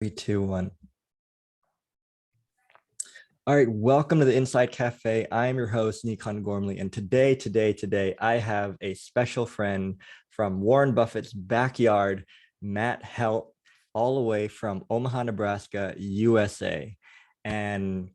Three, two, one. All right, welcome to the Inside Cafe. I am your host, 𝗛𝗏𝗃𝗃𝗵𝗲𝘄, and today, I have a special friend from Warren Buffett's backyard, Matt Helt, all the way from Omaha, Nebraska, USA. And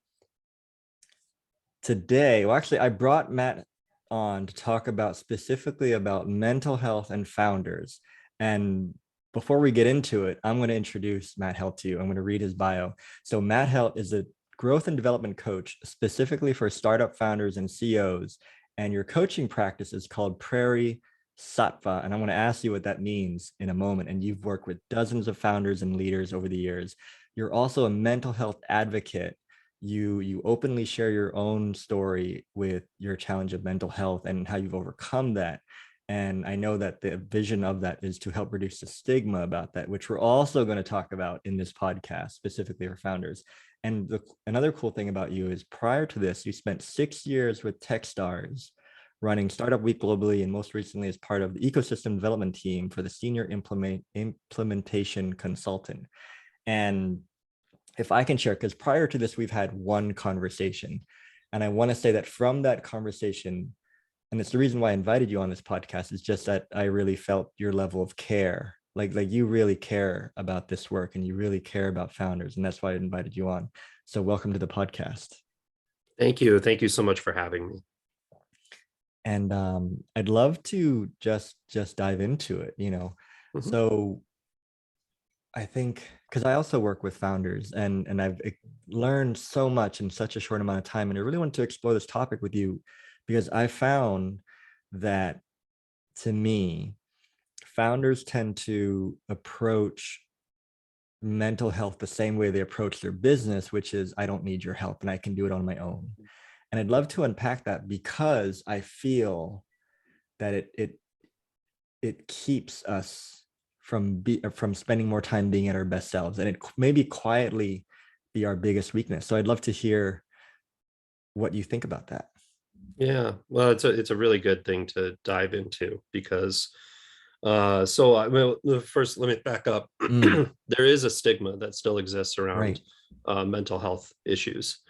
today, well, actually, I brought Matt on to talk about specifically about mental health and founders. And before we get into it, I'm going to introduce Matt Helt to you. I'm going to read his bio. So Matt Helt is a growth and development coach specifically for startup founders and CEOs. And your coaching practice is called Prairie-sattva. And I'm going to ask you what that means in a moment. And you've worked with dozens of founders and leaders over the years. You're also a mental health advocate. You openly share your own story with your challenge of mental health and how you've overcome that. And I know that the vision of that is to help reduce the stigma about that, which we're also going to talk about in this podcast, specifically for founders. And another cool thing about you is prior to this, you spent 6 years with Techstars, running Startup Week globally, and most recently as part of the ecosystem development team for the senior implementation consultant. And if I can share, because prior to this, we've had one conversation. And I want to say that from that conversation, and it's the reason why I invited you on this podcast, is just that I really felt your level of care. Like you really care about this work and you really care about founders. And that's why I invited you on. So welcome to the podcast. Thank you. Thank you so much for having me. And I'd love to just dive into it, So I think, because I also work with founders and I've learned so much in such a short amount of time. And I really want to explore this topic with you because I found that, to me, founders tend to approach mental health the same way they approach their business, which is, I don't need your help and I can do it on my own. And I'd love to unpack that because I feel that it keeps us from spending more time being at our best selves, and it maybe quietly be our biggest weakness. So I'd love to hear what you think about that. Yeah, well, it's a really good thing to dive into because first let me back up. There is a stigma that still exists around mental health issues.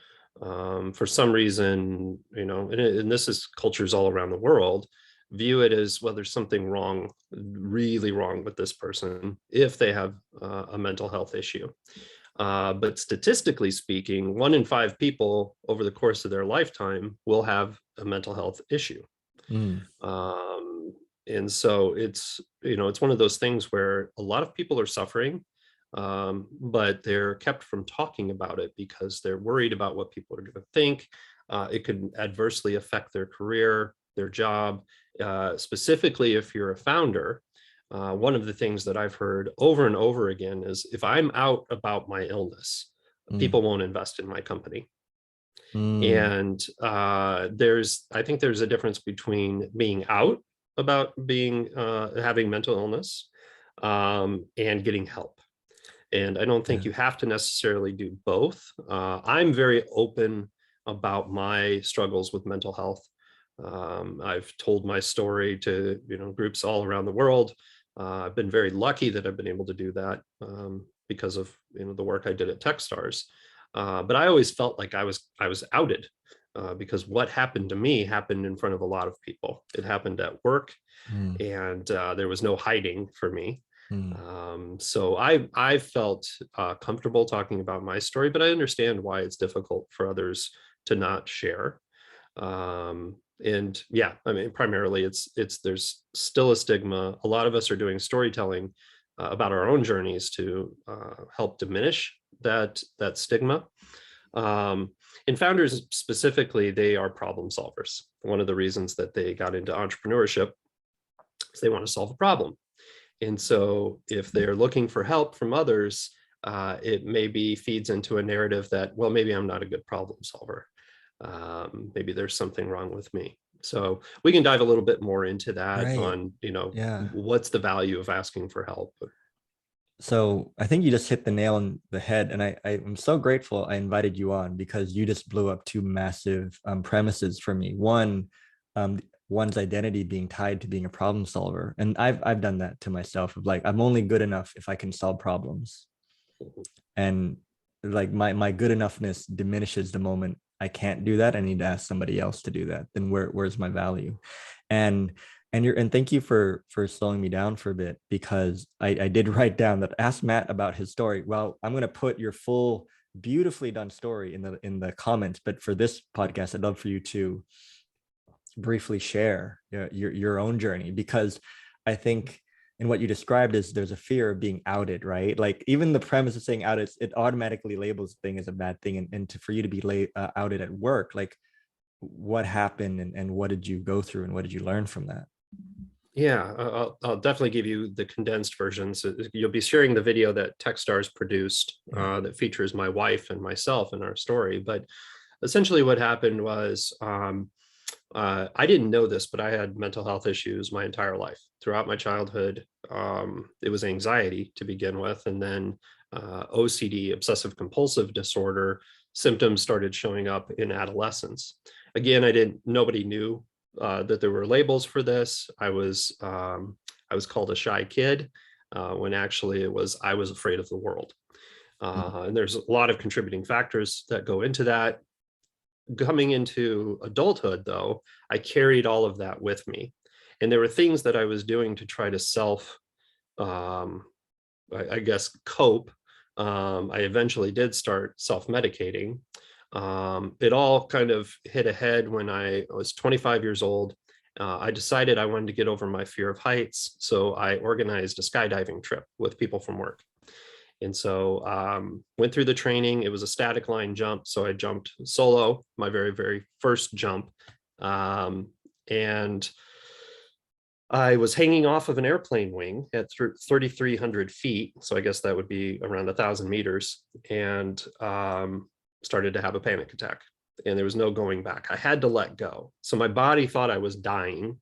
For some reason, and this is cultures all around the world, view it as, well, there's something wrong, really wrong with this person if they have a mental health issue. But statistically speaking, 1 in 5 people over the course of their lifetime will have a mental health issue. And so it's one of those things where a lot of people are suffering, but they're kept from talking about it because they're worried about what people are going to think. It could adversely affect their career, their job. Specifically, if you're a founder, one of the things that I've heard over and over again is, if I'm out about my illness, people won't invest in my company. And I think there's a difference between being out about having mental illness and getting help. And I don't think you have to necessarily do both. I'm very open about my struggles with mental health. I've told my story to groups all around the world. I've been very lucky that I've been able to do that because of the work I did at Techstars. But I always felt like I was outed because what happened to me happened in front of a lot of people. It happened at work, and there was no hiding for me. So I felt comfortable talking about my story, but I understand why it's difficult for others to not share. And yeah, I mean, primarily there's still a stigma. A lot of us are doing storytelling about our own journeys to help diminish that stigma. And founders specifically, they are problem solvers. One of the reasons that they got into entrepreneurship is they want to solve a problem. And so if they're looking for help from others, it maybe feeds into a narrative that, well, maybe I'm not a good problem solver. Maybe there's something wrong with me. So we can dive a little bit more into that on, what's the value of asking for help. So I think you just hit the nail on the head. And I'm so grateful I invited you on because you just blew up 2 massive premises for me. One, one's identity being tied to being a problem solver. And I've done that to myself of like, I'm only good enough if I can solve problems. And like my good enoughness diminishes the moment I can't do that. I need to ask somebody else to do that. Then where's my value? And and thank you for slowing me down for a bit, because I did write down that ask Matt about his story. Well, I'm gonna put your full beautifully done story in the comments, but for this podcast, I'd love for you to briefly share your own journey, because I think in what you described is there's a fear of being outed, right? Like even the premise of saying outed, it automatically labels the thing as a bad thing. And for you to be outed at work, like what happened, and what did you go through, and what did you learn from that? Yeah, I'll definitely give you the condensed version. So you'll be sharing the video that Techstars produced that features my wife and myself in our story. But essentially what happened was, I didn't know this, but I had mental health issues my entire life. Throughout my childhood, it was anxiety to begin with, and then OCD, obsessive compulsive disorder, symptoms started showing up in adolescence. Again, nobody knew that there were labels for this. I was called a shy kid, when actually I was afraid of the world. And there's a lot of contributing factors that go into that. Coming into adulthood, though, I carried all of that with me. And there were things that I was doing to try to I guess, cope. I eventually did start self-medicating. It all kind of hit a head when I was 25 years old. I decided I wanted to get over my fear of heights. So I organized a skydiving trip with people from work. And so went through the training. It was a static line jump. So I jumped solo, my very, very first jump. And I was hanging off of an airplane wing at 3,300 feet. So I guess that would be around 1,000 meters, and started to have a panic attack. And there was no going back. I had to let go. So my body thought I was dying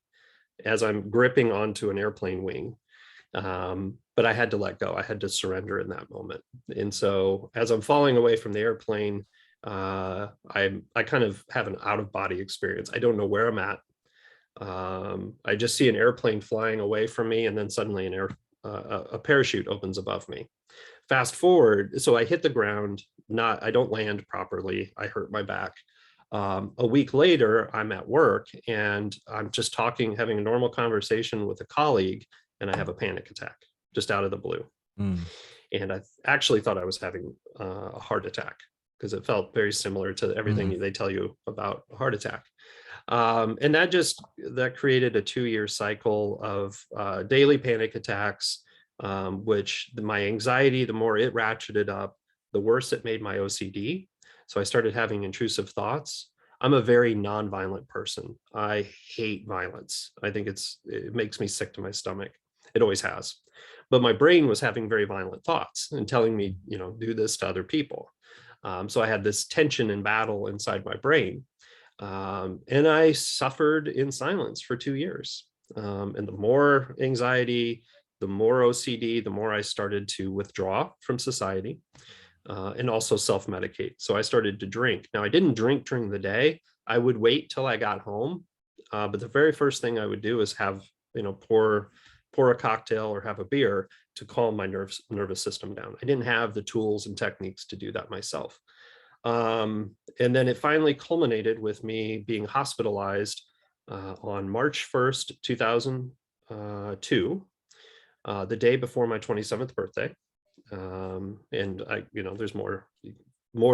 as I'm gripping onto an airplane wing. But I had to let go. I had to surrender in that moment. And so as I'm falling away from the airplane, I kind of have an out of body experience. I don't know where I'm at. I just see an airplane flying away from me, and then suddenly a parachute opens above me. Fast forward, so I hit the ground. I don't land properly. I hurt my back. A week later, I'm at work, and I'm just having a normal conversation with a colleague, and I have a panic attack just out of the blue. And I actually thought I was having a heart attack, because it felt very similar to everything they tell you about a heart attack. And that created a 2-year cycle of daily panic attacks, which my anxiety, the more it ratcheted up, the worse it made my OCD. So I started having intrusive thoughts. I'm a very nonviolent person. I hate violence. I think it makes me sick to my stomach. It always has. But my brain was having very violent thoughts and telling me, do this to other people. So I had this tension and battle inside my brain. And I suffered in silence for 2 years. And the more anxiety, the more OCD, the more I started to withdraw from society, and also self-medicate. So I started to drink. Now, I didn't drink during the day. I would wait till I got home. But the very first thing I would do is have, pour a cocktail or have a beer to calm my nervous system down. I didn't have the tools and techniques to do that myself. And then it finally culminated with me being hospitalized on March 1st, 2002, the day before my 27th birthday. And there's more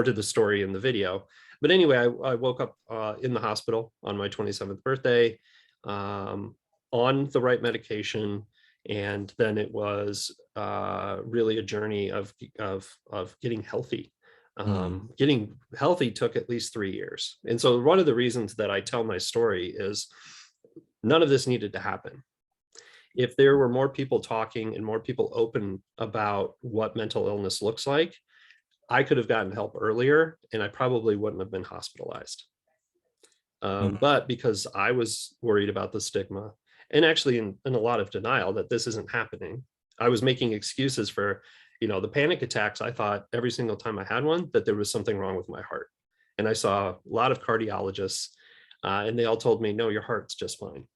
to the story in the video. But anyway, I woke up in the hospital on my 27th birthday, on the right medication. And then it was really a journey of getting healthy. Getting healthy took at least 3 years. And so one of the reasons that I tell my story is none of this needed to happen. If there were more people talking and more people open about what mental illness looks like, I could have gotten help earlier, and I probably wouldn't have been hospitalized. But because I was worried about the stigma, and actually in a lot of denial that this isn't happening, I was making excuses for, the panic attacks. I thought every single time I had one that there was something wrong with my heart. And I saw a lot of cardiologists, and they all told me, no, your heart's just fine.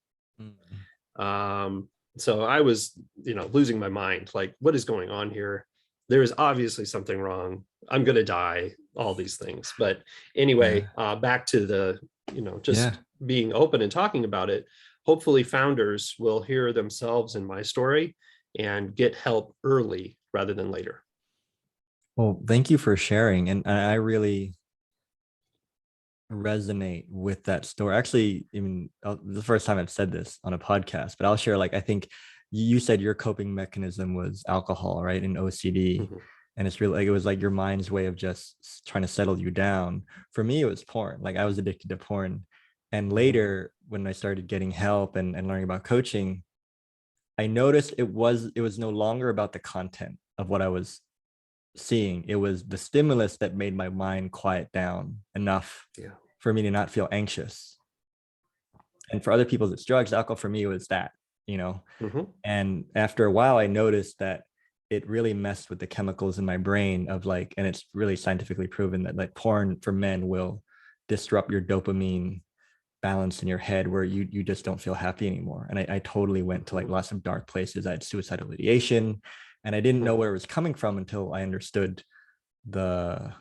So I was, losing my mind, like, what is going on here? there is obviously something wrong. I'm going to die, all these things. But anyway, Yeah. back to the, Yeah. just being open and talking about it. Hopefully founders will hear themselves in my story and get help early rather than later. Well, thank you for sharing. And I really resonate with that story. Actually, even the first time I've said this on a podcast, but I'll share, like, I think you said your coping mechanism was alcohol, right? And OCD. Mhm. And it's really like, it was like your mind's way of just trying to settle you down. For me, it was porn. Like I was addicted to porn. And Mhm. later when I started getting help and learning about coaching, I noticed it was no longer about the content of what I was seeing. It was the stimulus that made my mind quiet down enough Yeah. for me to not feel anxious. And for other people, it's drugs. Alcohol for me was that, you know. Mhm. And after a while, I noticed that it really messed with the chemicals in my brain of like, and it's really scientifically proven that like porn for men will disrupt your dopamine balance in your head where you just don't feel happy anymore. And I totally went to like Mhm. lots of dark places. I had suicidal ideation and I didn't know Mhm. where it was coming from until I understood the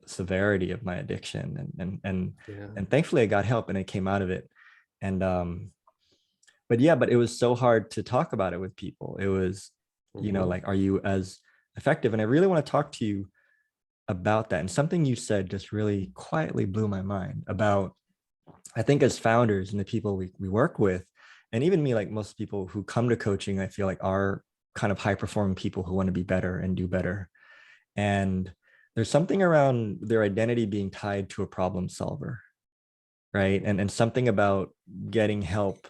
severity of my addiction. Yeah. And thankfully I got help and I came out of it. And but yeah, but it was so hard to talk about it with people. It was, Mhm. like, are you as effective? And I really want to talk to you about that. And something you said just really quietly blew my mind about, I think as founders and the people we work with, and even me, like most people who come to coaching, I feel like are kind of high performing people who want to be better and do better. And there's something around their identity being tied to a problem solver, right? And something about getting help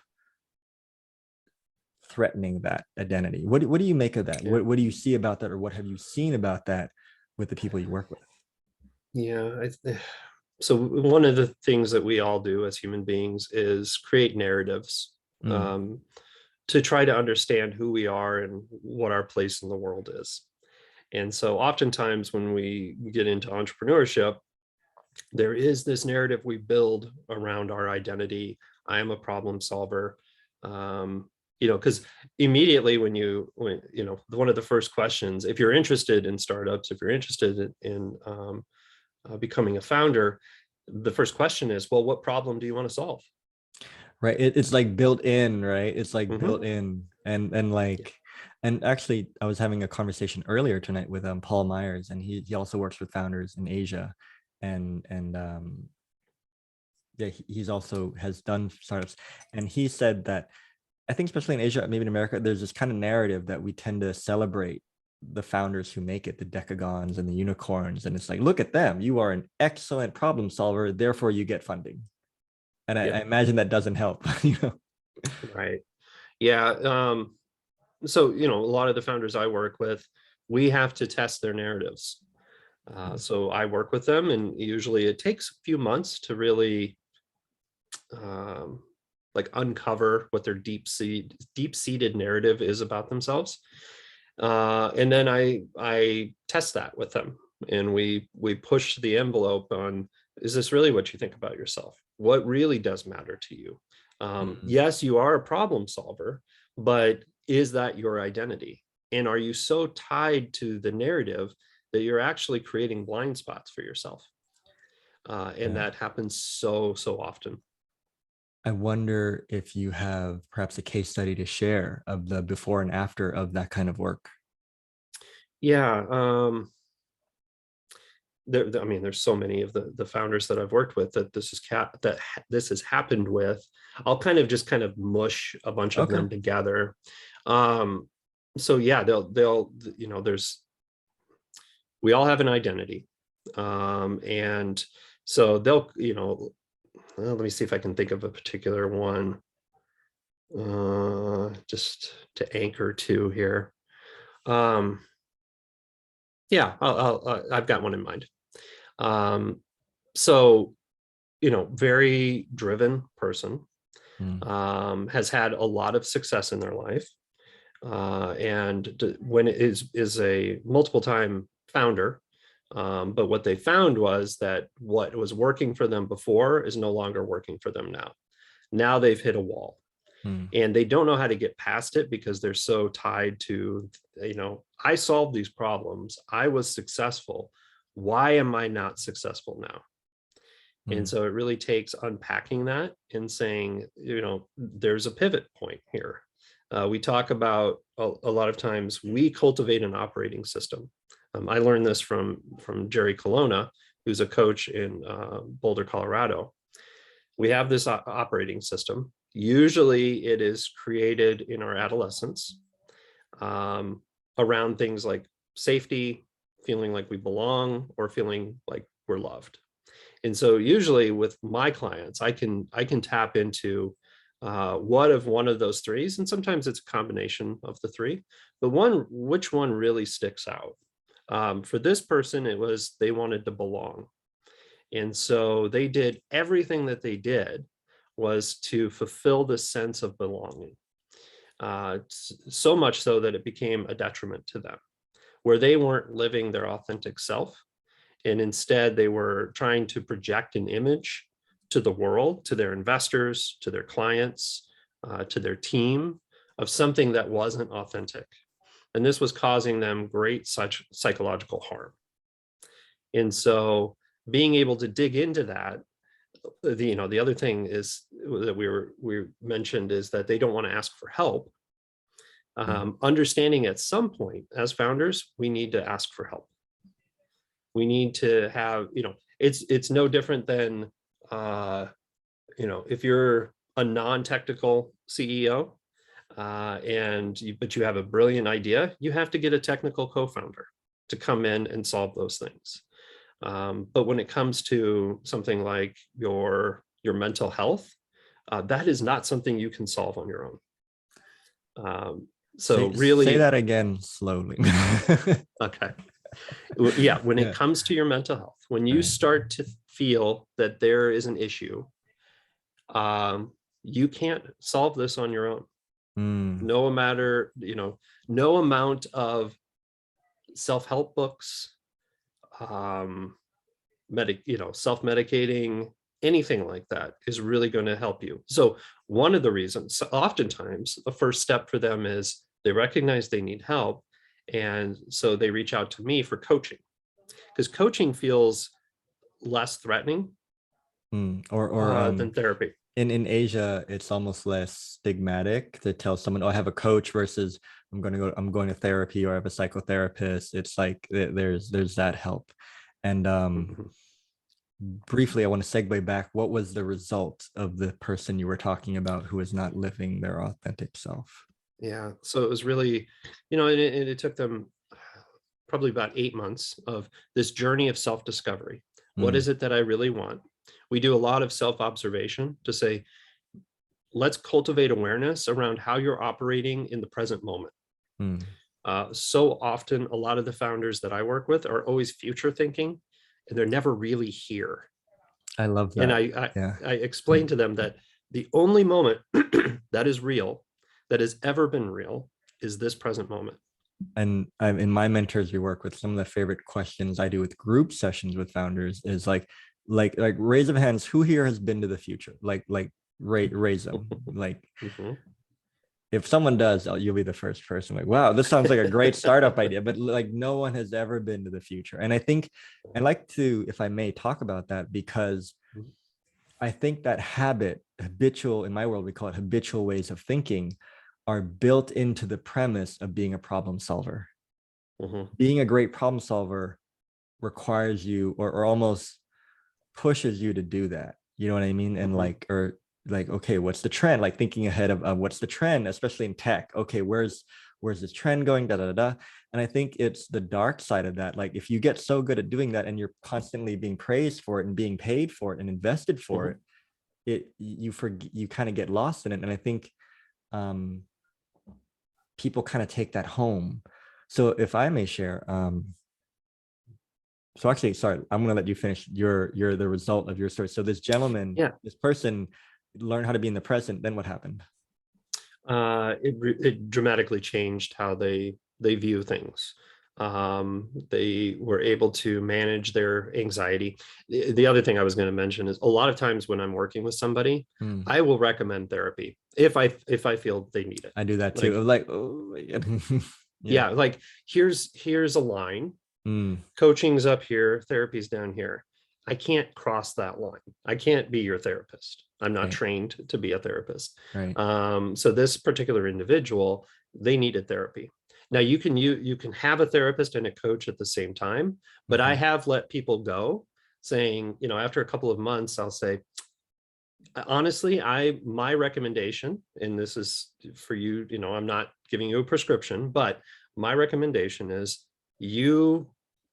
threatening that identity. What do you make of that? Yeah. What do you see about that, or what have you seen about that with the people you work with? Yeah. So one of the things that we all do as human beings is create narratives, Mm, um, to try to understand who we are and what our place in the world is. And so oftentimes when we get into entrepreneurship, there is this narrative we build around our identity. I am a problem solver. Because immediately when one of the first questions, if you're interested in startups, if you're interested in becoming a founder, the first question is, well, what problem do you want to solve? right. It's like built in, right? It's like Hmm. built in, and Yeah. like, and actually, I was having a conversation earlier tonight with Paul Myers, and he also works with founders in Asia, and yeah, he's also has done startups, and he said that I think especially in Asia, maybe in America, there's this kind of narrative that we tend to celebrate the founders who make it, the decagons and the unicorns. And it's like, look at them. You are an excellent problem solver. Therefore, you get funding. And I Yep. imagine that doesn't help, you know? Right. Yeah. So a lot of the founders I work with, we have to test their narratives. So I work with them, and usually it takes a few months to really um, like uncover what their deep seated narrative is about themselves. And then I test that with them, and we push the envelope on, is this really what you think about yourself? What really does matter to you? Mhm. Yes, you are a problem solver, but is that your identity? And are you so tied to the narrative that you're actually creating blind spots for yourself? And Yeah. that happens so often. I wonder if you have perhaps a case study to share of the before and after of that kind of work. Yeah. I mean, there's so many of the founders that I've worked with that this has happened with. I'll kind of mush a bunch of Okay. them together. Um, so yeah, they'll there's we all have an identity, and so they'll well, let me see if I can think of a particular one, just to anchor to here. Um, yeah, I've got one in mind. Um, so very driven person, Mm, has had a lot of success in their life, and when it is a multiple time founder. But what they found was that what was working for them before is no longer working for them now. Now they've hit a wall. Hmm. And they don't know how to get past it because they're so tied to, I solved these problems. I was successful. Why am I not successful now? And Hmm. so it really takes unpacking that and saying, there's a pivot point here. We talk about a lot of times we cultivate an operating system. I learned this from 𝗔𝗯𝗹𝗃𝘁, who's a coach in Boulder, Colorado. We have this operating system. Usually it is created in our adolescence around things like safety, feeling like we belong, or feeling like we're loved. And so usually with my clients, I can tap into one of those threes, and sometimes it's a combination of the three, but which one really sticks out. For this person, it was they wanted to belong. And so they did everything that they did was to fulfill the sense of belonging. So much so that it became a detriment to them, where they weren't living their authentic self. And instead, they were trying to project an image to the world, to their investors, to their clients, to their team of something that wasn't authentic. And this was causing them great such psychological harm. And so being able to dig into that, the other thing is that we mentioned is that they don't want to ask for help. Understanding at some point as founders, we need to ask for help. We need to have, it's no different than, if you're a non-technical CEO but you have a brilliant idea, you have to get a technical co-founder to come in and solve those things. But when it comes to something like your mental health, that is not something you can solve on your own. So really, say that again slowly. okay. Yeah, when it comes to your mental health, when you start to feel that there is an issue, you can't solve this on your own. No matter, no amount of self-help books, self-medicating, anything like that is really going to help you. So one of the reasons, oftentimes the first step for them is they recognize they need help. And so they reach out to me for coaching, because coaching feels less threatening than therapy. In Asia, it's almost less stigmatic to tell someone, "Oh, I have a coach," versus I'm going to therapy, or I have a psychotherapist. It's like there's that help. And briefly, I want to segue back. What was the result of the person you were talking about who is not living their authentic self? Yeah, so it was really, it took them probably about 8 months of this journey of self-discovery. What is it that I really want? We do a lot of self-observation to say, let's cultivate awareness around how you're operating in the present moment. So often, a lot of the founders that I work with are always future thinking, and they're never really here. I love that. And I explain to them that the only moment that is real, that has ever been real, is this present moment. And in my mentors we work with, some of the favorite questions I do with group sessions with founders is like raise of hands, who here has been to the future? Raise them. Like if someone does, you'll be the first person. Like, wow, this sounds like a great startup idea, but like no one has ever been to the future. And I think I'd like to, if I may, talk about that, because I think that habitual, in my world, we call it habitual ways of thinking, are built into the premise of being a problem solver. Being a great problem solver requires you, or almost pushes you to do that. You know what I mean? And okay, what's the trend? Like thinking ahead of what's the trend, especially in tech. Okay, where's this trend going? And I think it's the dark side of that. Like if you get so good at doing that and you're constantly being praised for it and being paid for it and invested for it, you kind of get lost in it. And I think people kind of take that home. So if I may share, so actually, sorry, I'm going to let you finish the result of your story. So this gentleman, this person learned how to be in the present. Then what happened? It dramatically changed how they view things. They were able to manage their anxiety. The other thing I was going to mention is a lot of times when I'm working with somebody, I will recommend therapy if I feel they need it. I do that too. Like, Like, oh, yeah. yeah, like here's a line. Mm, Coaching's up here, therapy's down here. I can't cross that line. I can't be your therapist. I'm not right, trained to be a therapist. right. So this particular individual, they needed therapy. Now you can have a therapist and a coach at the same time, but I Mhm. have let people go saying, after a couple of months, I'll say, honestly, my recommendation, and this is for you, I'm not giving you a prescription, but my recommendation is you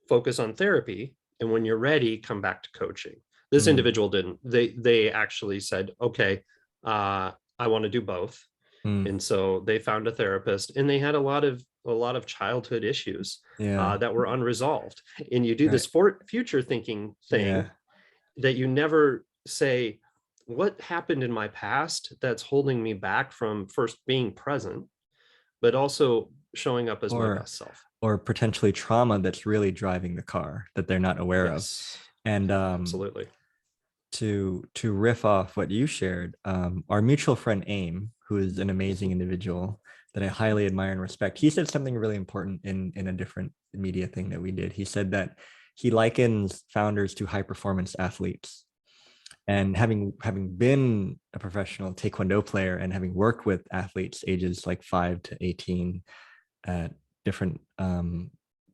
focus on therapy, and when you're ready, come back to coaching. This Mm, individual didn't. They actually said, okay, I want to do both. mm, And so they found a therapist, and they had a lot of childhood issues yeah, that were unresolved. And you do right. this future thinking thing Yeah. that you never say, what happened in my past that's holding me back from first being present, but also showing up as my Or best self. or potentially trauma that's really driving the car that they're not aware of. Yes, And absolutely. to riff off what you shared, our mutual friend Aim, who is an amazing individual that I highly admire and respect, he said something really important in a different media thing that we did. He said that he likens founders to high performance athletes. And having been a professional taekwondo player and having worked with athletes ages like 5 to 18 at different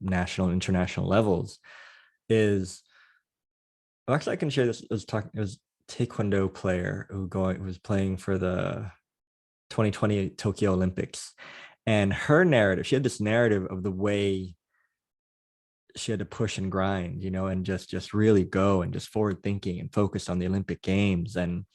national and international levels, is, well, actually I can share this. It was taekwondo player who was playing for the 2020 Tokyo Olympics, and her narrative, she had this narrative of the way she had to push and grind, and just really go and just forward thinking and focus on the Olympic Games, and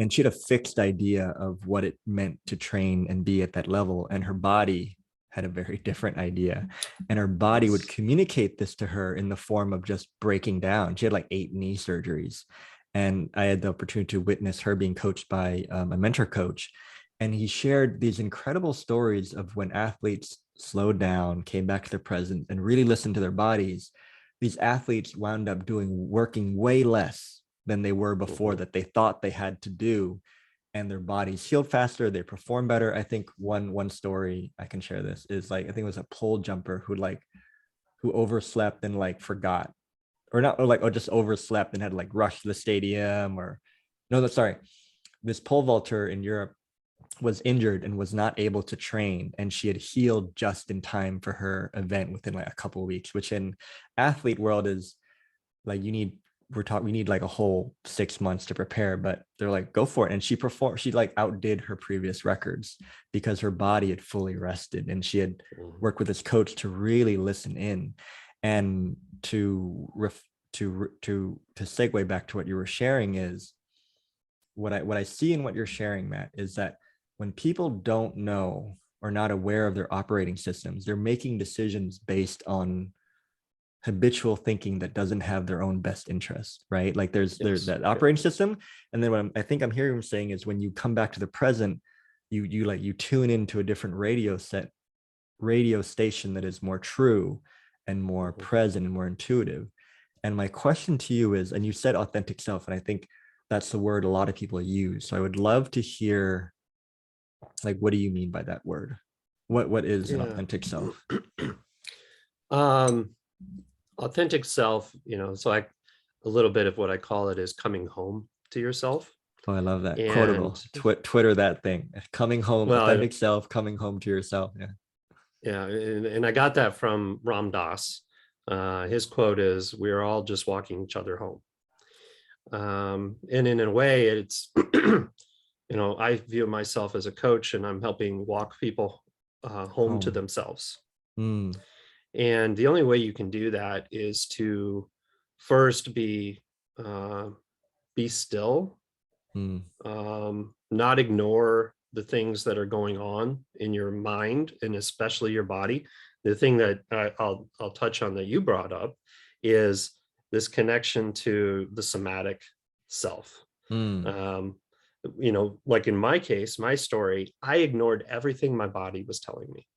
she had a fixed idea of what it meant to train and be at that level, and her body had a very different idea, and her body would Yes. communicate this to her in the form of just breaking down. She had like 8 knee surgeries, and I had the opportunity to witness her being coached by a mentor coach, and he shared these incredible stories of when athletes slowed down, came back to their present, and really listened to their bodies. These athletes wound up working way less than they were before, Mhm. that they thought they had to do, and their bodies healed faster, they perform better. I think one story I can share this is, like, I think it was a pole jumper who overslept and like forgot, or not, or just overslept and had like rushed to the stadium, or no, that's sorry, this pole vaulter in Europe was injured and was not able to train, and she had healed just in time for her event within like a couple of weeks, which in athlete world is like, we need like a whole 6 months to prepare, but they're like, go for it. And she like outdid her previous records because her body had fully rested, and she had Mhm. worked with this coach to really listen in. And to segue back to what you were sharing, is what I see in what you're sharing, Matt, is that when people don't know or not aware of their operating systems, they're making decisions based on habitual thinking that doesn't have their own best interest, right? Like there's Yes. that Yep. operating system, and then I think I'm hearing him saying is, when you come back to the present, you tune into a different radio station that is more true and more Mhm. present and more intuitive. And my question to you is, and you said authentic self, and I think that's the word a lot of people use. So I would love to hear, like, what do you mean by that word? What is an Yeah. authentic self? um, Authentic self, so a little bit of what I call it is coming home to yourself. Oh, I love that. And Quotable. Twitter that thing. Coming home, well, authentic self, coming home to yourself. Yeah. yeah, and I got that from Ram Dass. His quote is, "We're all just walking each other home." And in a way, it's I view myself as a coach, and I'm helping walk people home to Home. themselves. Mm, And the only way you can do that is to first uh, be still, mm, not ignore the things that are going on in your mind and especially your body. The thing that I'll touch on that you brought up is this connection to the somatic self. mm, Um, like in my case, my story, I ignored everything my body was telling me.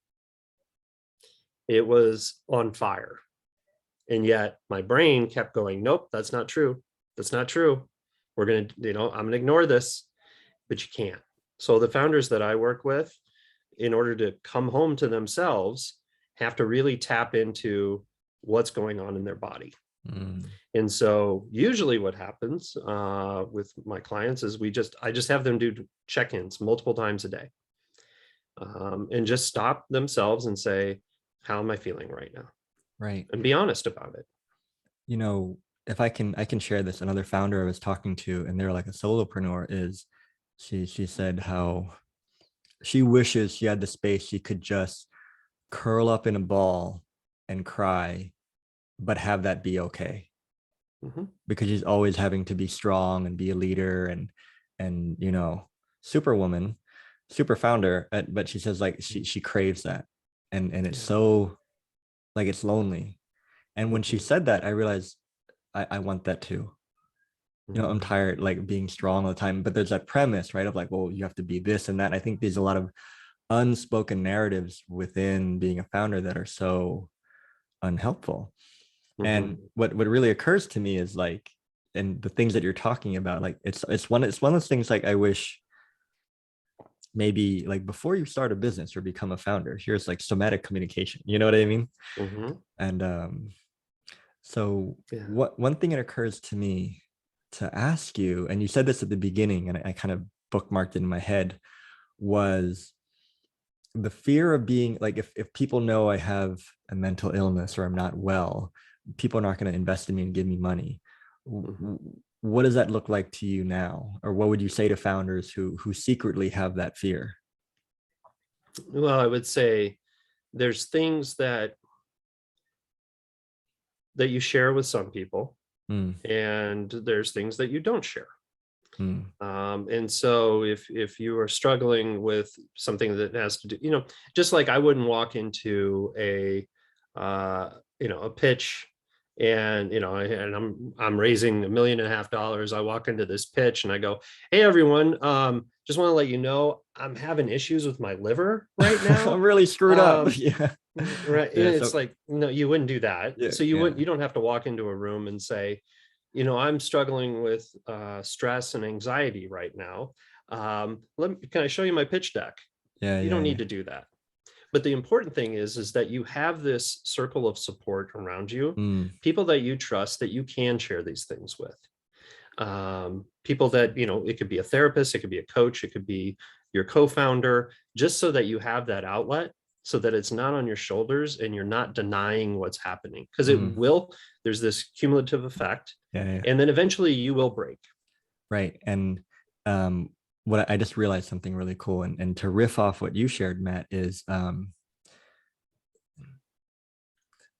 It was on fire. And yet my brain kept going, nope, that's not true. That's not true. We're going to, I'm going to ignore this, but you can't. So the founders that I work with, in order to come home to themselves, have to really tap into what's going on in their body. And so usually what happens with my clients is I just have them do check-ins multiple times a day, and just stop themselves and say, how am I feeling right now? Right. And be honest about it. If I can share this. Another founder I was talking to, and they're like a solopreneur, is she said how she wishes she had the space she could just curl up in a ball and cry, but have that be okay. Because she's always having to be strong and be a leader and superwoman, super founder, but she says like she craves that, and it's so like it's lonely. And when she said that, I realized I want that too. I'm tired like being strong all the time, but there's that premise, right, of like, well, you have to be this and that. I think there's a lot of unspoken narratives within being a founder that are so unhelpful. And what really occurs to me is like, and the things that you're talking about, like it's one of those things, like I wish maybe like before you start a business or become a founder, here's like somatic communication, you know what I mean? And so one thing that occurs to me to ask you, and you said this at the beginning and I kind of bookmarked it in my head, was the fear of being like, if people know I have a mental illness or I'm not well, people are not going to invest in me and give me money. What does that look like to you now? Or what would you say to founders who secretly have that fear? Well, I would say there's things that you share with some people, and there's things that you don't share. And so if you are struggling with something that has to do, just like I wouldn't walk into a pitch, and I'm raising $1.5 million. I walk into this pitch and I go, hey everyone, just want to let you know I'm having issues with my liver right now. I'm really screwed up. Yeah. Right. Yeah, it's like, no, you wouldn't do that. Yeah, So you don't have to walk into a room and say, I'm struggling with stress and anxiety right now. Can I show you my pitch deck? You don't need to do that. But the important thing is that you have this circle of support around you, people that you trust, that you can share these things with. People that, it could be a therapist, it could be a coach, it could be your co-founder, just so that you have that outlet, so that it's not on your shoulders and you're not denying what's happening, because there's this cumulative effect. And then eventually you will break. Right. And what I just realized something really cool, and to riff off what you shared, Matt, is I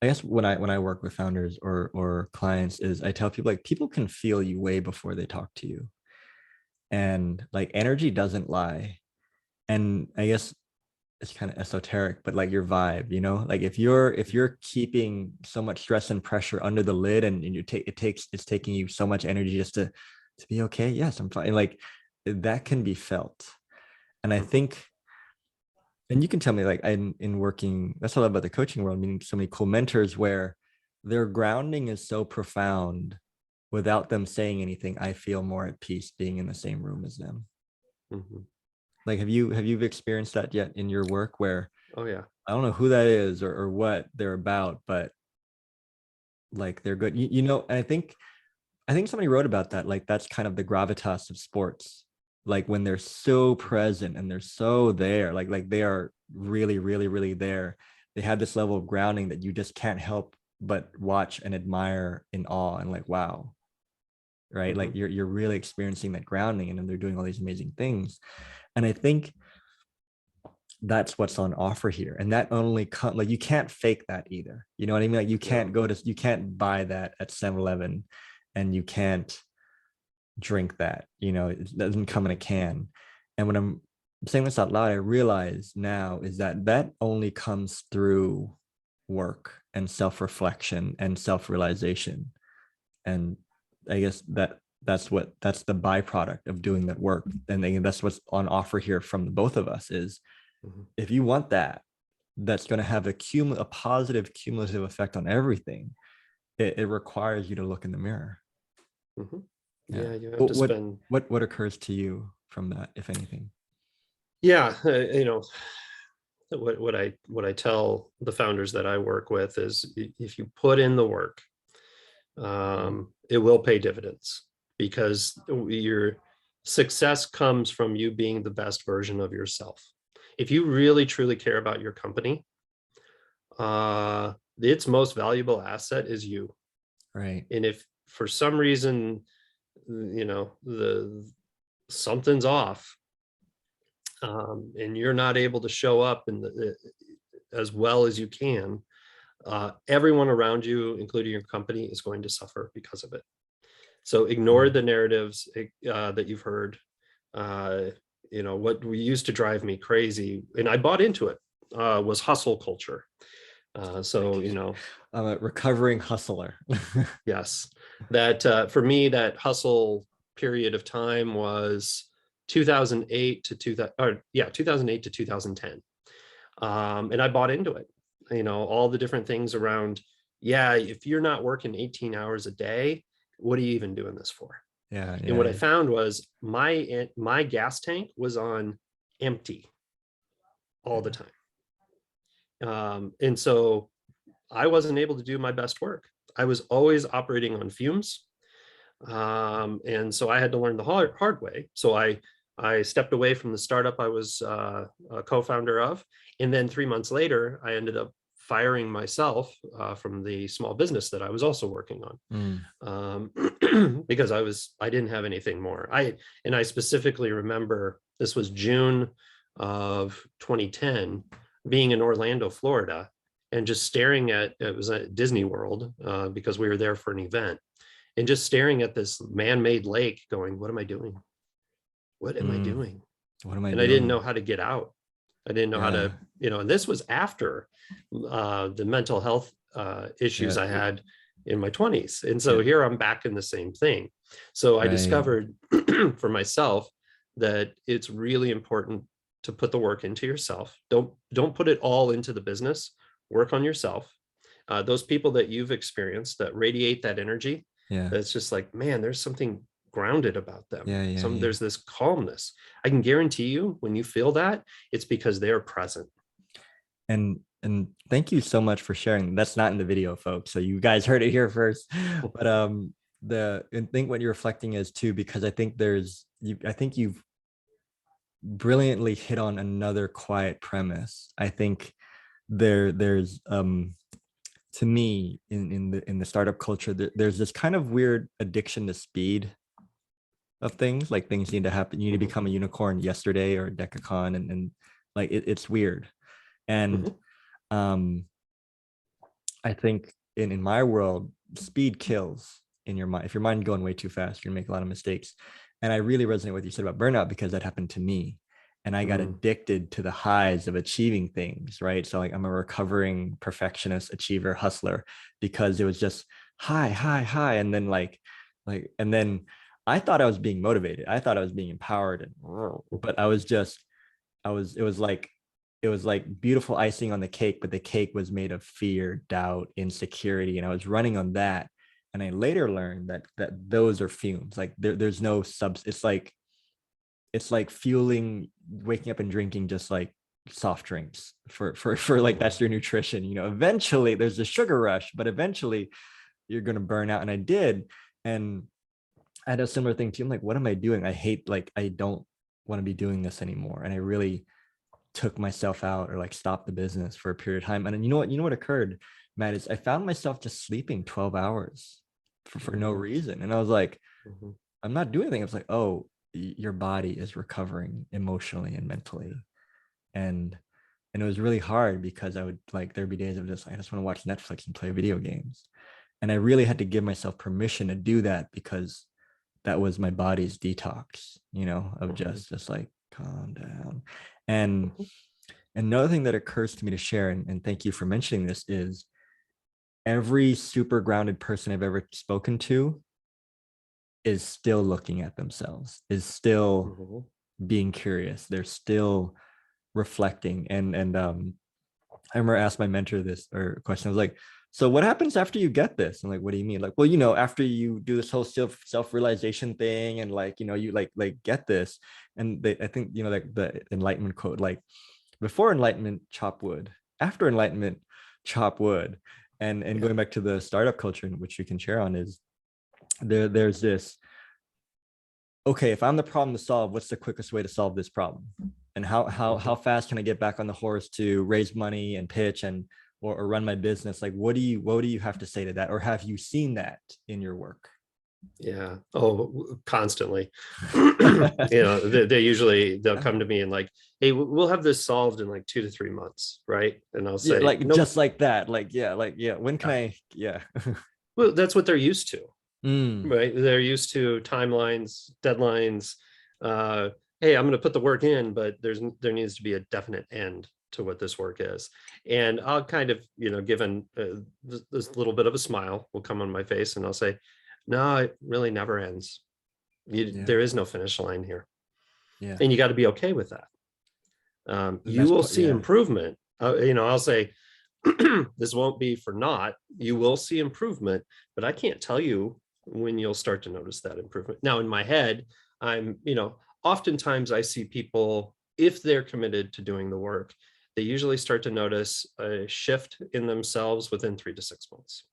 guess when I work with founders or clients, is I tell people like, people can feel you way before they talk to you, and like energy doesn't lie. And I guess it's kind of esoteric, but like your vibe, like if you're keeping so much stress and pressure under the lid, and it's taking you so much energy just to be okay. Yes, I'm fine. Like that can be felt. And I think, and you can tell me, like I'm in working, that's what I love about the coaching world, meeting so many cool mentors where their grounding is so profound without them saying anything. I feel more at peace being in the same room as them. Like, have you experienced that yet in your work where, oh yeah, I don't know who that is or what they're about, but like they're good, and I think somebody wrote about that, like that's kind of the gravitas of sports, like when they're so present and they're so there, like they are really, really, really there. They have this level of grounding that you just can't help but watch and admire in awe, and like, wow, right? Like you're really experiencing that grounding, and then they're doing all these amazing things. And I think that's what's on offer here. And that only like you can't fake that either. You know what I mean? Like you can't you can't buy that at 7-Eleven, and you can't drink that, it doesn't come in a can. And when I'm saying this out loud, I realize now is that only comes through work and self-reflection and self-realization. And I guess that's the byproduct of doing that work. And that's what's on offer here from the both of us is, if you want that, that's going to have a positive cumulative effect on everything, it requires you to look in the mirror. Mhm. Yeah. Yeah, you have to spend. What occurs to you from that, if anything? Yeah, what I tell the founders that I work with is, if you put in the work, it will pay dividends, because your success comes from you being the best version of yourself. If you really truly care about your company, its most valuable asset is you. Right. And if for some reason, the something's off, and you're not able to show up as well as you can, everyone around you, including your company, is going to suffer because of it. So ignore the narratives that you've heard. What used to drive me crazy, and I bought into it, was hustle culture. I'm a recovering hustler. Yes, that for me, that hustle period of time was 2008 to 2008 to 2010. And I bought into it, all the different things around. Yeah, if you're not working 18 hours a day, what are you even doing this for? Yeah. And what I found was my gas tank was on empty all the time. And so I wasn't able to do my best work. I was always operating on fumes. And so I had to learn the hard way. So I stepped away from the startup I was a co-founder of. And then 3 months later, I ended up firing myself from the small business that I was also working on, because I didn't have anything more. I specifically remember, this was June of 2010, being in Orlando, Florida, and just staring at, it was at Disney World, because we were there for an event, and just staring at this man-made lake going, what am I doing? What am I doing? What am I And doing? I didn't know how to get out. I didn't know how Yeah. to, and this was after the mental health issues Yeah. I had in my 20s. And so here I'm back in the same thing. So I discovered for myself that it's really important to put the work into yourself. Don't put it all into the business. Work on yourself. Those people that you've experienced that radiate that energy, Yeah. that's just like, man, there's something grounded about them. Yeah. There's this calmness. I can guarantee you, when you feel that, it's because they're present. And thank you so much for sharing. That's not in the video, folks, so you guys heard it here first. But and think what you're reflecting is too, because I think I think you've brilliantly hit on another quiet premise. I think there's to me, in the startup culture, there's this kind of weird addiction to speed of things. Like, things need to happen. You need to become a unicorn yesterday, or a decacorn, and like it's weird. And I think in my world, speed kills in your mind. If your mind going way too fast, you're gonna make a lot of mistakes. And I really resonate with what you said about burnout, because that happened to me. And I got addicted to the highs of achieving things, right? So like, I'm a recovering perfectionist, achiever, hustler, because it was just high, high, high. And then and then I thought I was being motivated. I thought I was being empowered, but it was like beautiful icing on the cake, but the cake was made of fear, doubt, insecurity. And I was running on that. And I later learned that those are fumes. Like, there's no it's like fueling, waking up and drinking just like soft drinks for like, that's your nutrition. Eventually there's a sugar rush, but eventually you're going to burn out. And I did. And I had a similar thing too. I'm like, what am I doing? I don't want to be doing this anymore. And I really took myself out, or like stopped the business for a period of time. And then you know what occurred, Matt, is I found myself just sleeping 12 hours for no reason. And I was like, I'm not doing anything. I was like, oh, your body is recovering emotionally and mentally. And it was really hard, because there'd be days of just, I just want to watch Netflix and play video games. And I really had to give myself permission to do that, because that was my body's detox, of just like, calm down. And another thing that occurs to me to share, and thank you for mentioning this, is every super grounded person I've ever spoken to is still looking at themselves, is still being curious. They're still reflecting. And I remember I asked my mentor this or question. I was like, so what happens after you get this? I'm like, what do you mean? Like, well, you know, after you do this whole self-realization thing and like, you know, you like get this. And I think, you know, like the enlightenment quote, like before enlightenment, chop wood, after enlightenment, chop wood. And Yeah. going back to the startup culture, which you can share on, is there's this, okay, if I'm the problem to solve, what's the quickest way to solve this problem? And how fast can I get back on the horse to raise money and pitch and or run my business? Like, what do you have to say to that? Or have you seen that in your work? Yeah. Oh, constantly. You know, they'll come to me and like, hey, we'll have this solved in like 2 to 3 months, right? And I'll Yeah, say, like nope. just like that. Like, yeah, when can Yeah. I? Yeah. Well, that's what they're used to, Mm, right? They're used to timelines, deadlines. Uh, hey, I'm going to put the work in, but there needs to be a definite end to what this work is. And I'll kind of, you know, given this little bit of a smile will come on my face, and I'll say, no, it really never ends. yeah, There is no finish line here, yeah. and you got to be okay with that. The You best will part, see yeah, improvement. You know, I'll say, this won't be for naught. You will see improvement, but I can't tell you when you'll start to notice that improvement. Now, in my head, you know, oftentimes I see people, if they're committed to doing the work, they usually start to notice a shift in themselves within 3 to 6 months.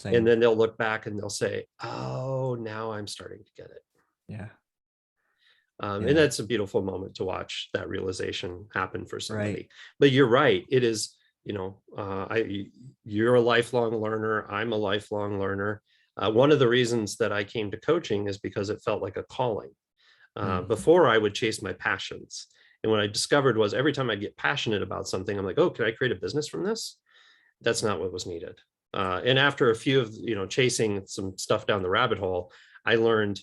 And same. then they'll look back and they'll say, oh, now I'm starting to get it. Yeah, And yeah, that's a beautiful moment to watch that realization happen for right. somebody. But you're right. It is, you know, you're a lifelong learner. I'm a lifelong learner. One of the reasons that I came to coaching is because it felt like a calling. Mm, Before I would chase my passions. And what I discovered was every time I get passionate about something, I'm like, oh, can I create a business from this? That's not what was needed. And after a few of, you know, chasing some stuff down the rabbit hole, I learned,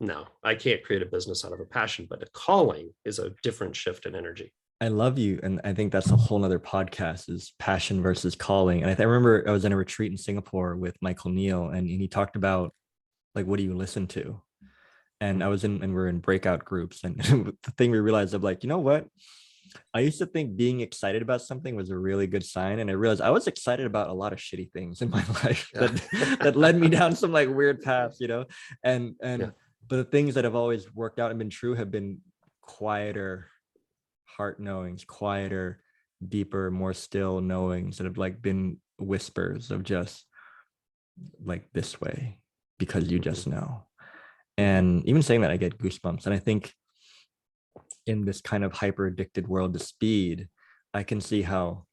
no, I can't create a business out of a passion, but a calling is a different shift in energy. I love you. And I think that's a whole nother podcast, is passion versus calling. And I remember I was in a retreat in Singapore with Michael Neal, and he talked about like, what do you listen to? And I was in, and we're in breakout groups. And the thing we realized, of like, you know what? I used to think being excited about something was a really good sign. And I realized I was excited about a lot of shitty things in my life Yeah. that led me down some like weird paths, you know? Yeah. But the things that have always worked out and been true have been quieter heart knowings, quieter, deeper, more still knowings that have like been whispers of just like this way, because you just know. And even saying that, I get goosebumps. And I think in this kind of hyper addicted world to speed, I can see how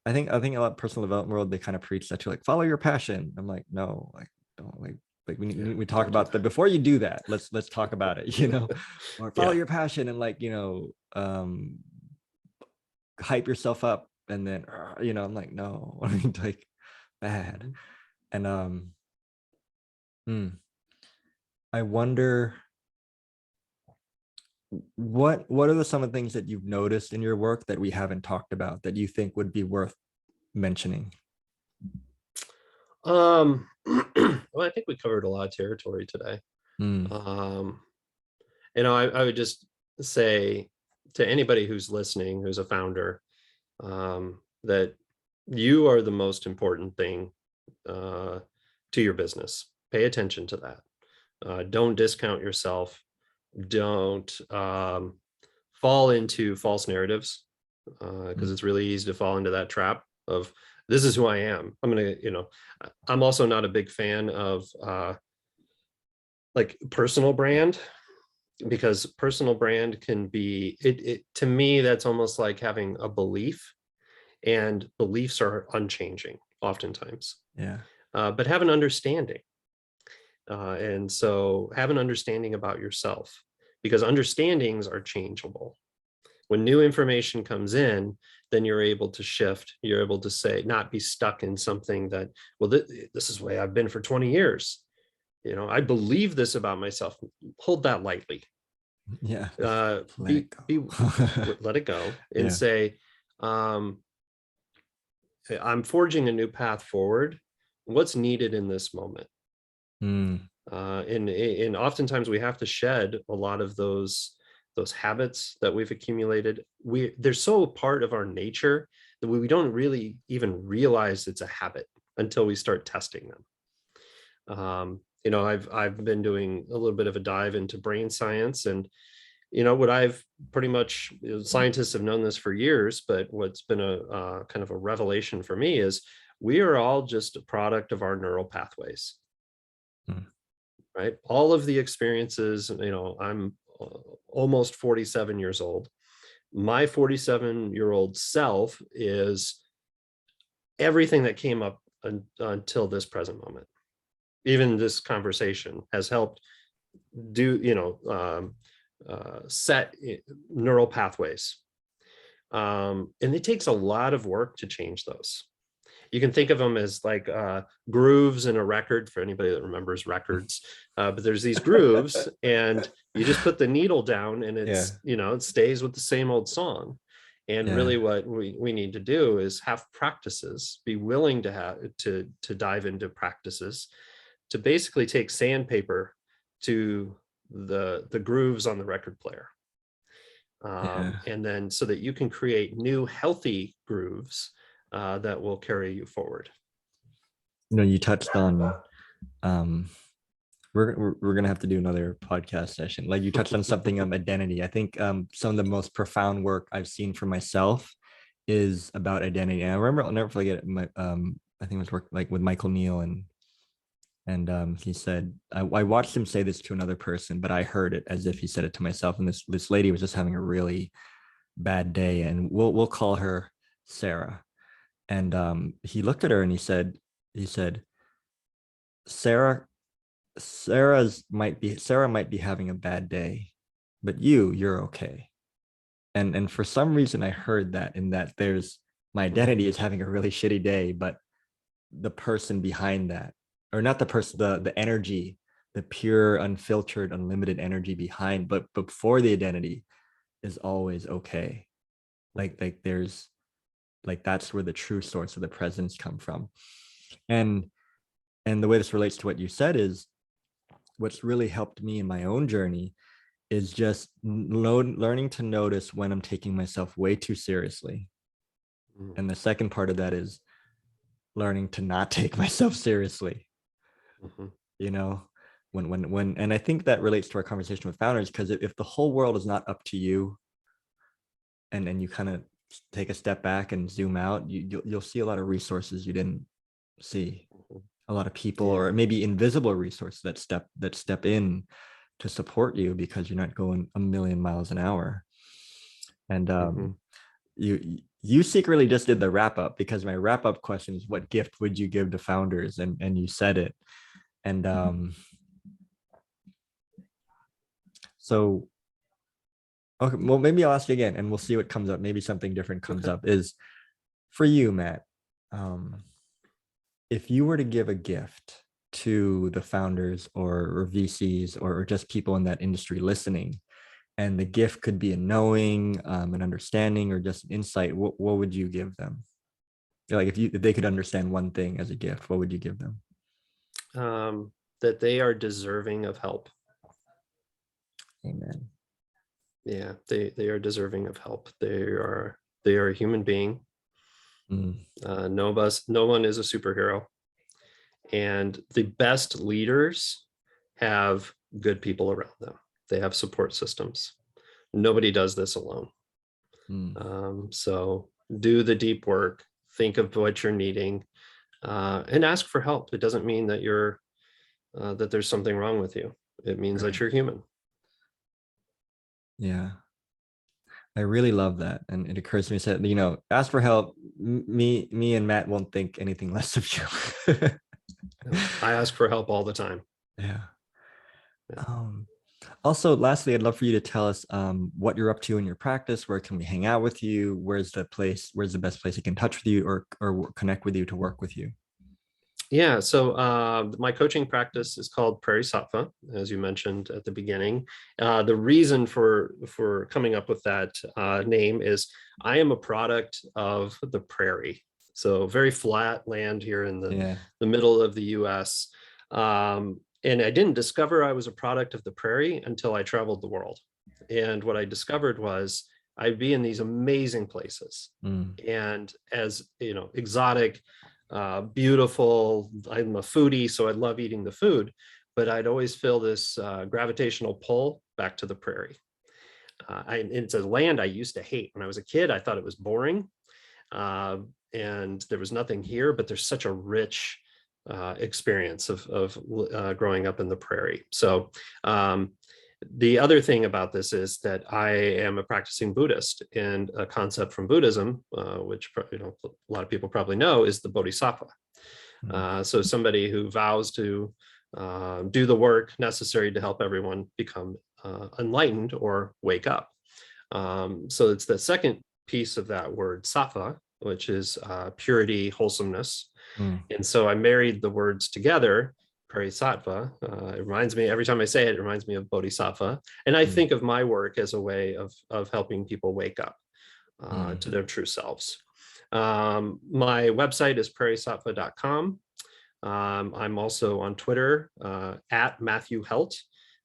I think a lot of personal development world, they kind of preach that to like follow your passion. I'm like, no, like don't like Yeah. we talk Don't do about that before you do that. Let's talk about it, you know, that. or follow Yeah. your passion and like, you know, hype yourself up and then you know, I'm like, no, I mean, like bad. And hmm, I wonder what are some of the things that you've noticed in your work that we haven't talked about that you think would be worth mentioning? Well, I think we covered a lot of territory today. Hmm, Um, you know, I would just say to anybody who's listening, who's a founder, that you are the most important thing to your business. Pay attention to that. Don't discount yourself. Don't fall into false narratives, because hmm, it's really easy to fall into that trap of this is who I am. I'm gonna, you know, I'm also not a big fan of like personal brand, because personal brand can be it to me, that's almost like having a belief, and beliefs are unchanging oftentimes. yeah, But have an understanding, and so have an understanding about yourself, because understandings are changeable. When new information comes in, then you're able to shift. You're able to say, not be stuck in something that, well, this is the way I've been for 20 years. You know, I believe this about myself. Hold that lightly. yeah. Let it Be go. let it go and Yeah. say, um, I'm forging a new path forward. What's needed in this moment? Mm, And oftentimes we have to shed a lot of those habits that we've accumulated. They're so part of our nature that we don't really even realize it's a habit until we start testing them. I've been doing a little bit of a dive into brain science, and what I've pretty much, scientists have known this for years, but what's been a kind of a revelation for me is we are all just a product of our neural pathways. Right? All of the experiences, I'm almost 47 years old. My 47-year-old self is everything that came up until this present moment. Even this conversation has helped set neural pathways. And it takes a lot of work to change those. You can think of them as like grooves in a record, for anybody that remembers records. But there's these grooves, and you just put the needle down, and it's, it stays with the same old song. And really what we need to do is have practices, be willing to dive into practices, to basically take sandpaper to the grooves on the record player. And then so that you can create new healthy grooves that will carry you forward. You touched on, we're gonna have to do another podcast session. Like you touched on something of identity. I think some of the most profound work I've seen for myself is about identity. And I remember, I'll never forget my I think it was work like with Michael Neal, and he said, I watched him say this to another person, but I heard it as if he said it to myself. And this lady was just having a really bad day, and we'll call her Sarah. And he looked at her and he said, Sarah might be having a bad day, but you're okay. And for some reason I heard that, in that there's, my identity is having a really shitty day, but the person behind that, or not the person, the energy, the pure, unfiltered, unlimited energy behind, but before the identity, is always okay. Like there's, like that's where the true source of the presence come from. And the way this relates to what you said is, what's really helped me in my own journey is just learning to notice when I'm taking myself way too seriously. And the second part of that is learning to not take myself seriously. When and I think that relates to our conversation with founders, because if the whole world is not up to you, and you kind of take a step back and zoom out, you'll see a lot of resources you didn't see, a lot of people, or maybe invisible resources that step in to support you because you're not going a million miles an hour. And you secretly just did the wrap up, because my wrap up question is, what gift would you give to founders? And you said it. And so, okay, well, maybe I'll ask you again and we'll see what comes up. Maybe something different comes up. Is, for you, Matt, if you were to give a gift to the founders or VCs or just people in that industry listening, and the gift could be a knowing, an understanding, or just an insight, what would you give them? Like if they could understand one thing as a gift, what would you give them? That they are deserving of help. Amen. Yeah, they are deserving of help. They are a human being. No one is a superhero. And the best leaders have good people around them. They have support systems. Nobody does this alone. So do the deep work, think of what you're needing, and ask for help. It doesn't mean that that there's something wrong with you. It means that you're human. Yeah, I really love that. And it occurs to me, said, ask for help. Me and Matt won't think anything less of you. I ask for help all the time. Yeah. Also, lastly, I'd love for you to tell us what you're up to in your practice. Where can we hang out with you? Where's the best place you can touch with you or connect with you to work with you? Yeah, so my coaching practice is called Prairie-sattva, as you mentioned at the beginning. The reason for coming up with that name is I am a product of the prairie. So very flat land here in the middle of the US. And I didn't discover I was a product of the prairie until I traveled the world. And what I discovered was I'd be in these amazing places. And as you know, exotic, beautiful, I'm a foodie, so I love eating the food, but I'd always feel this gravitational pull back to the prairie. It's a land I used to hate. When I was a kid, I thought it was boring, and there was nothing here, but there's such a rich experience of growing up in the prairie. So the other thing about this is that I am a practicing Buddhist, and a concept from Buddhism, which a lot of people probably know, is the bodhisattva. So somebody who vows to do the work necessary to help everyone become enlightened or wake up. So it's the second piece of that word, sattva, which is purity, wholesomeness. And so I married the words together, Prairie-sattva. It reminds me, every time I say it, it reminds me of bodhisattva. And I think of my work as a way of helping people wake up to their true selves. My website is prairie-sattva.com. I'm also on Twitter at Matthew Helt,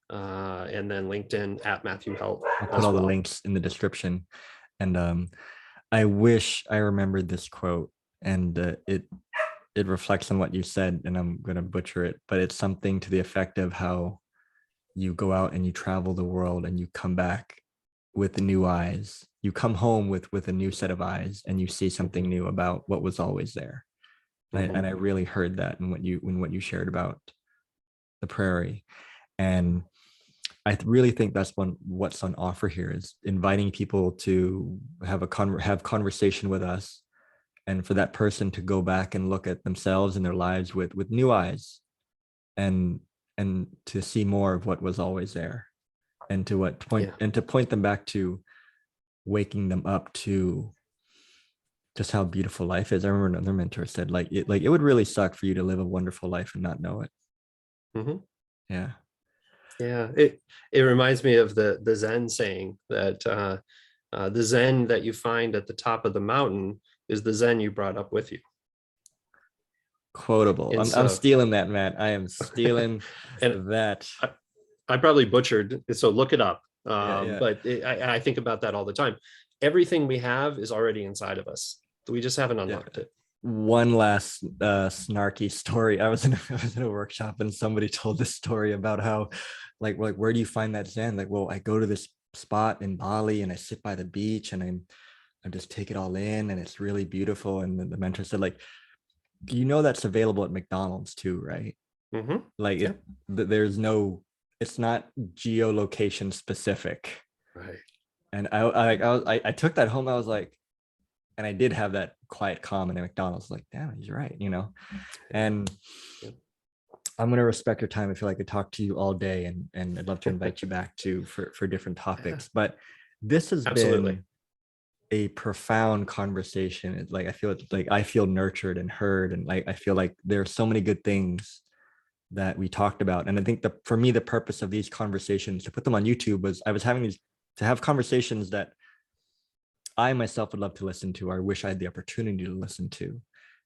and then LinkedIn at Matthew Helt. I'll put all the links in the description. And I wish I remembered this quote, and it reflects on what you said, and I'm going to butcher it, but it's something to the effect of how you go out and you travel the world and you come back with new eyes. You come home with a new set of eyes, and you see something new about what was always there. And I really heard that in what you shared about the prairie. And I really think that's what's on offer here, is inviting people to have conversation with us, and for that person to go back and look at themselves and their lives with new eyes, and to see more of what was always there, and to point them back to waking them up to just how beautiful life is. I remember another mentor said, it would really suck for you to live a wonderful life and not know it. Yeah. Yeah, it reminds me of the Zen saying that the Zen that you find at the top of the mountain is the Zen you brought up with you. Quotable. I'm stealing that, Matt. I am stealing that. I probably butchered, so look it up. But I think about that all the time. Everything we have is already inside of us. We just haven't unlocked it. One last snarky story. I was in a workshop, and somebody told this story about how, like where do you find that Zen? Like, well, I go to this spot in Bali and I sit by the beach and I just take it all in, and it's really beautiful. And then the mentor said, like, that's available at McDonald's too, right? Like there's no, it's not geolocation specific, right? And I took that home. I was like, and I did have that quiet calm, and McDonald's, like, damn, he's right, And I'm going to respect your time. I feel like I could talk to you all day, and I'd love to invite you back for different topics. But this has been a profound conversation. It's like, I feel nurtured and heard, and I feel like there are so many good things that we talked about. And I think for me, the purpose of these conversations, to put them on YouTube, was I was having to have conversations that I myself would love to listen to, or I wish I had the opportunity to listen to.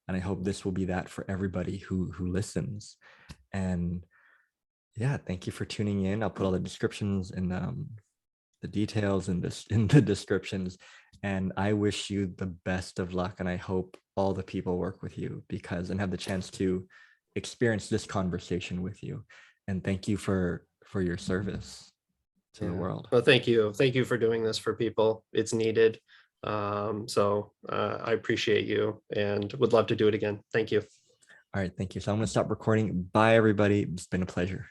And I hope this will be that for everybody who listens. And yeah, thank you for tuning in. I'll put all the descriptions and the details in the descriptions. And I wish you the best of luck. And I hope all the people work with you and have the chance to experience this conversation with you. And thank you for your service to the world. Well, thank you. Thank you for doing this for people. It's needed. So I appreciate you and would love to do it again. Thank you. All right. Thank you. So I'm going to stop recording. Bye, everybody. It's been a pleasure.